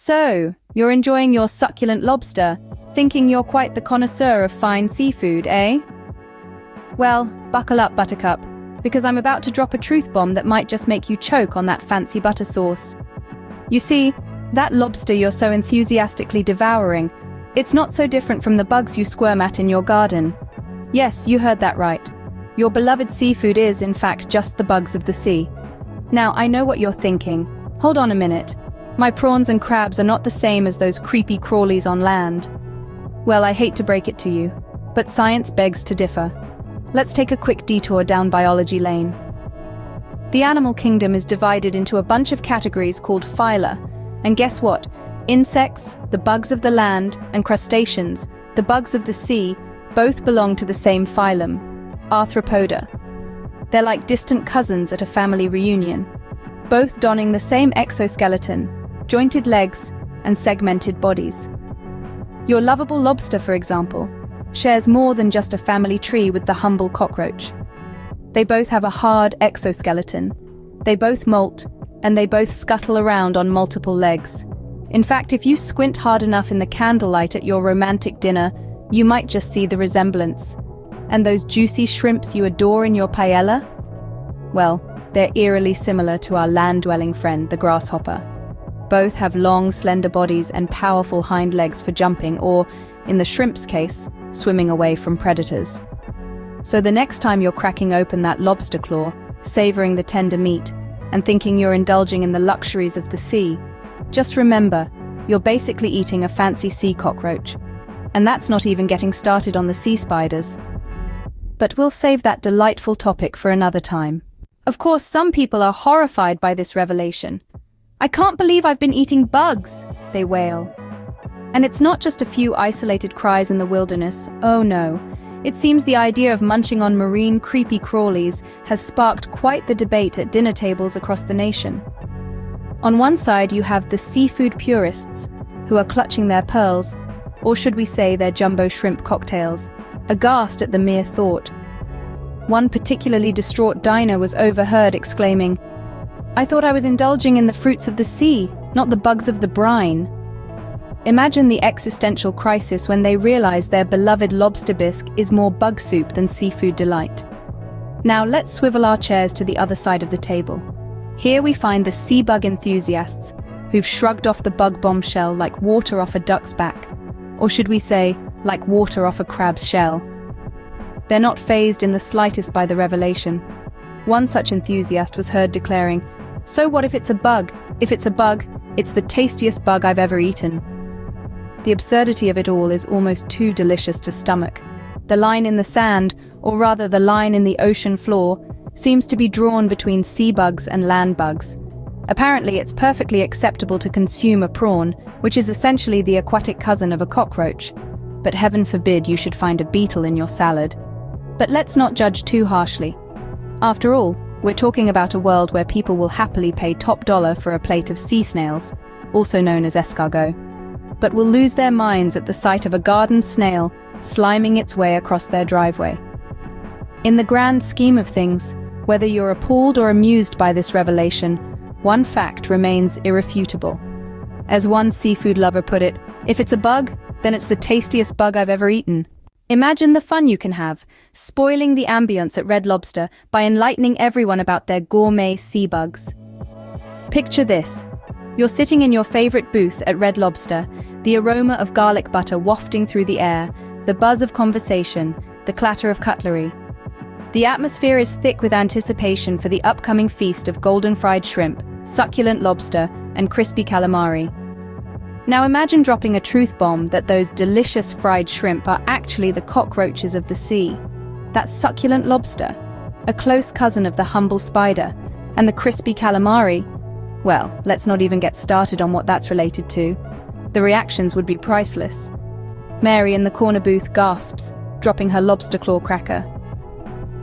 So, you're enjoying your succulent lobster, thinking you're quite the connoisseur of fine seafood, eh? Well, buckle up, Buttercup, because I'm about to drop a truth bomb that might just make you choke on that fancy butter sauce. You see, that lobster you're so enthusiastically devouring, it's not so different from the bugs you squirm at in your garden. Yes, you heard that right. Your beloved seafood is, in fact, just the bugs of the sea. Now, I know what you're thinking. Hold on a minute. My prawns and crabs are not the same as those creepy crawlies on land. Well, I hate to break it to you, but science begs to differ. Let's take a quick detour down biology lane. The animal kingdom is divided into a bunch of categories called phyla, and guess what? Insects, the bugs of the land, and crustaceans, the bugs of the sea, both belong to the same phylum, Arthropoda. They're like distant cousins at a family reunion, both donning the same exoskeleton, jointed legs, and segmented bodies. Your lovable lobster, for example, shares more than just a family tree with the humble cockroach. They both have a hard exoskeleton, they both molt, and they both scuttle around on multiple legs. In fact, if you squint hard enough in the candlelight at your romantic dinner, you might just see the resemblance. And those juicy shrimps you adore in your paella? Well, they're eerily similar to our land-dwelling friend, the grasshopper. Both have long, slender bodies and powerful hind legs for jumping or, in the shrimp's case, swimming away from predators. So the next time you're cracking open that lobster claw, savoring the tender meat, and thinking you're indulging in the luxuries of the sea, just remember, you're basically eating a fancy sea cockroach. And that's not even getting started on the sea spiders. But we'll save that delightful topic for another time. Of course, some people are horrified by this revelation. "I can't believe I've been eating bugs," they wail. And it's not just a few isolated cries in the wilderness, oh no. It seems the idea of munching on marine creepy crawlies has sparked quite the debate at dinner tables across the nation. On one side you have the seafood purists, who are clutching their pearls, or should we say their jumbo shrimp cocktails, aghast at the mere thought. One particularly distraught diner was overheard exclaiming, "I thought I was indulging in the fruits of the sea, not the bugs of the brine." Imagine the existential crisis when they realize their beloved lobster bisque is more bug soup than seafood delight. Now let's swivel our chairs to the other side of the table. Here we find the sea bug enthusiasts, who've shrugged off the bug bombshell like water off a duck's back. Or should we say, like water off a crab's shell. They're not fazed in the slightest by the revelation. One such enthusiast was heard declaring, "So what if it's a bug? If it's a bug, it's the tastiest bug I've ever eaten." The absurdity of it all is almost too delicious to stomach. The line in the sand, or rather the line in the ocean floor, seems to be drawn between sea bugs and land bugs. Apparently, it's perfectly acceptable to consume a prawn, which is essentially the aquatic cousin of a cockroach. But heaven forbid you should find a beetle in your salad. But let's not judge too harshly. After all, we're talking about a world where people will happily pay top dollar for a plate of sea snails, also known as escargot, but will lose their minds at the sight of a garden snail sliming its way across their driveway. In the grand scheme of things, whether you're appalled or amused by this revelation, one fact remains irrefutable. As one seafood lover put it, "If it's a bug, then it's the tastiest bug I've ever eaten." Imagine the fun you can have, spoiling the ambience at Red Lobster by enlightening everyone about their gourmet sea bugs. Picture this. You're sitting in your favorite booth at Red Lobster, the aroma of garlic butter wafting through the air, the buzz of conversation, the clatter of cutlery. The atmosphere is thick with anticipation for the upcoming feast of golden fried shrimp, succulent lobster, and crispy calamari. Now imagine dropping a truth bomb that those delicious fried shrimp are actually the cockroaches of the sea. That succulent lobster, a close cousin of the humble spider, and the crispy calamari, well, let's not even get started on what that's related to. The reactions would be priceless. Mary in the corner booth gasps, dropping her lobster claw cracker.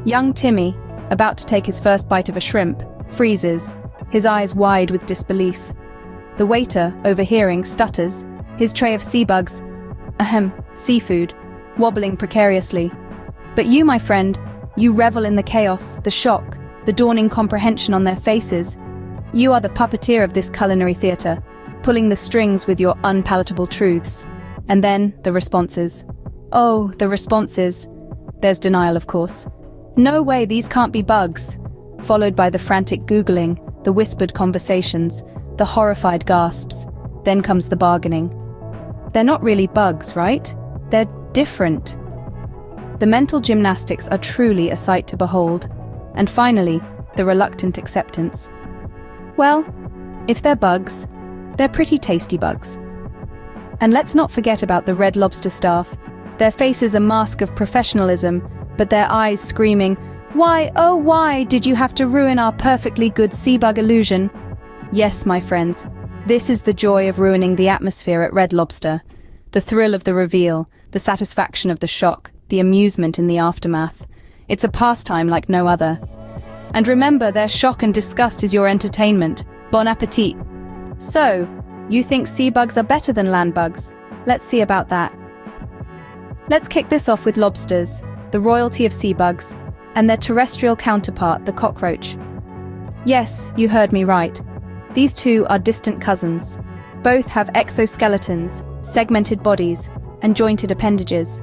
Young Timmy, about to take his first bite of a shrimp, freezes, his eyes wide with disbelief. The waiter, overhearing, stutters, his tray of sea bugs, seafood, wobbling precariously. But you, my friend, you revel in the chaos, the shock, the dawning comprehension on their faces. You are the puppeteer of this culinary theater. pulling the strings with your unpalatable truths. And then, the responses. Oh, the responses. There's denial, of course. No way, these can't be bugs. Followed by the frantic Googling, the whispered conversations, the horrified gasps. Then comes the bargaining. They're not really bugs, right? They're different. The mental gymnastics are truly a sight to behold. And finally, the reluctant acceptance. Well, if they're bugs, they're pretty tasty bugs. And let's not forget about the Red Lobster staff. Their faces a mask of professionalism, but their eyes screaming, "Why, oh why, did you have to ruin our perfectly good sea bug illusion?" Yes, my friends, this is the joy of ruining the atmosphere at Red Lobster. The thrill of the reveal, the satisfaction of the shock, the amusement in the aftermath. It's a pastime like no other. And remember, their shock and disgust is your entertainment. Bon appetit. So, you think sea bugs are better than land bugs? Let's see about that. Let's kick this off with lobsters, the royalty of sea bugs, and their terrestrial counterpart, the cockroach. Yes, you heard me right. These two are distant cousins. Both have exoskeletons, segmented bodies, and jointed appendages.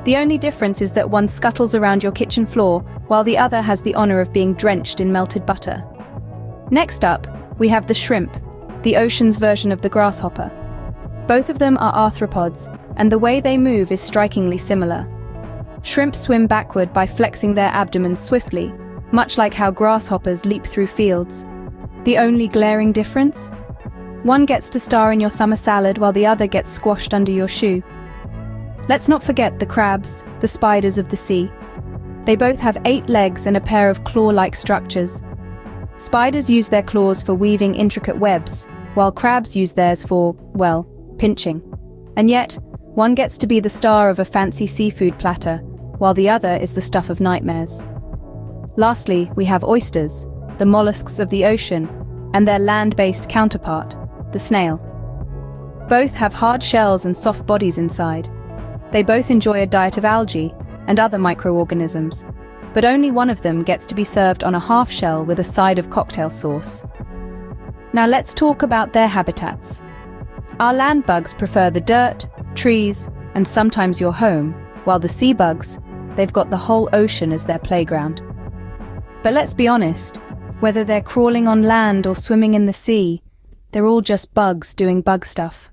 The only difference is that one scuttles around your kitchen floor, while the other has the honor of being drenched in melted butter. Next up, we have the shrimp, the ocean's version of the grasshopper. Both of them are arthropods, and the way they move is strikingly similar. Shrimp swim backward by flexing their abdomens swiftly, much like how grasshoppers leap through fields. The only glaring difference? One gets to star in your summer salad while the other gets squashed under your shoe. Let's not forget the crabs, the spiders of the sea. They both have 8 legs and a pair of claw-like structures. Spiders use their claws for weaving intricate webs, while crabs use theirs for, well, pinching. And yet, one gets to be the star of a fancy seafood platter, while the other is the stuff of nightmares. Lastly, we have oysters, the mollusks of the ocean, and their land-based counterpart, the snail. Both have hard shells and soft bodies inside. They both enjoy a diet of algae and other microorganisms, but only one of them gets to be served on a half shell with a side of cocktail sauce. Now let's talk about their habitats. Our land bugs prefer the dirt, trees, and sometimes your home, while the sea bugs, they've got the whole ocean as their playground. But let's be honest, whether they're crawling on land or swimming in the sea, they're all just bugs doing bug stuff.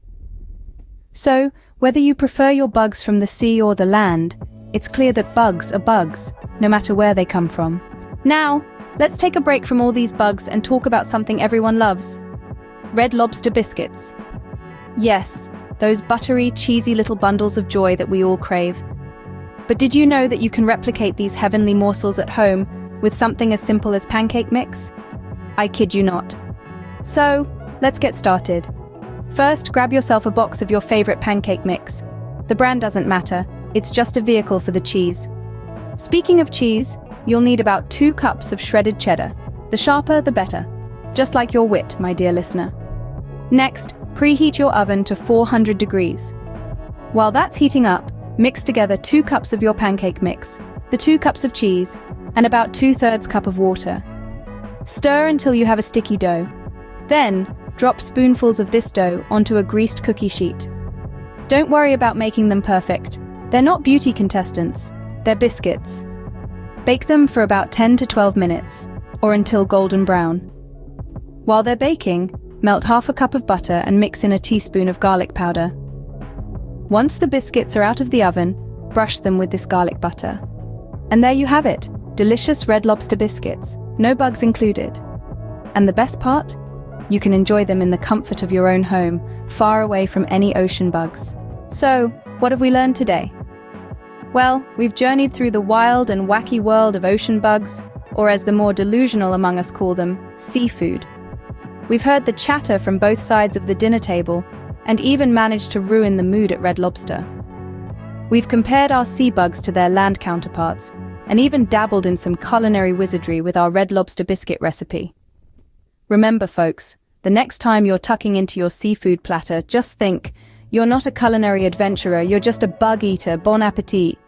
So, whether you prefer your bugs from the sea or the land, it's clear that bugs are bugs, no matter where they come from. Now, let's take a break from all these bugs and talk about something everyone loves. Red Lobster biscuits. Yes, those buttery, cheesy little bundles of joy that we all crave. But did you know that you can replicate these heavenly morsels at home with something as simple as pancake mix? I kid you not. So, let's get started. First, grab yourself a box of your favorite pancake mix. The brand doesn't matter, it's just a vehicle for the cheese. Speaking of cheese, you'll need about 2 cups of shredded cheddar. The sharper, the better. Just like your wit, my dear listener. Next, preheat your oven to 400 degrees. While that's heating up, mix together 2 cups of your pancake mix, the 2 cups of cheese, and about 2/3 cup of water. Stir until you have a sticky dough. Then, drop spoonfuls of this dough onto a greased cookie sheet. Don't worry about making them perfect. They're not beauty contestants, they're biscuits. Bake them for about 10 to 12 minutes, or until golden brown. While they're baking, melt half a cup of butter and mix in a teaspoon of garlic powder. Once the biscuits are out of the oven, brush them with this garlic butter. And there you have it, delicious Red Lobster biscuits, no bugs included. And the best part? You can enjoy them in the comfort of your own home, far away from any ocean bugs. So, what have we learned today? Well, we've journeyed through the wild and wacky world of ocean bugs, or as the more delusional among us call them, seafood. We've heard the chatter from both sides of the dinner table, and even managed to ruin the mood at Red Lobster. We've compared our sea bugs to their land counterparts, and even dabbled in some culinary wizardry with our Red Lobster biscuit recipe. Remember, folks, the next time you're tucking into your seafood platter, just think, you're not a culinary adventurer, you're just a bug eater, bon appetit.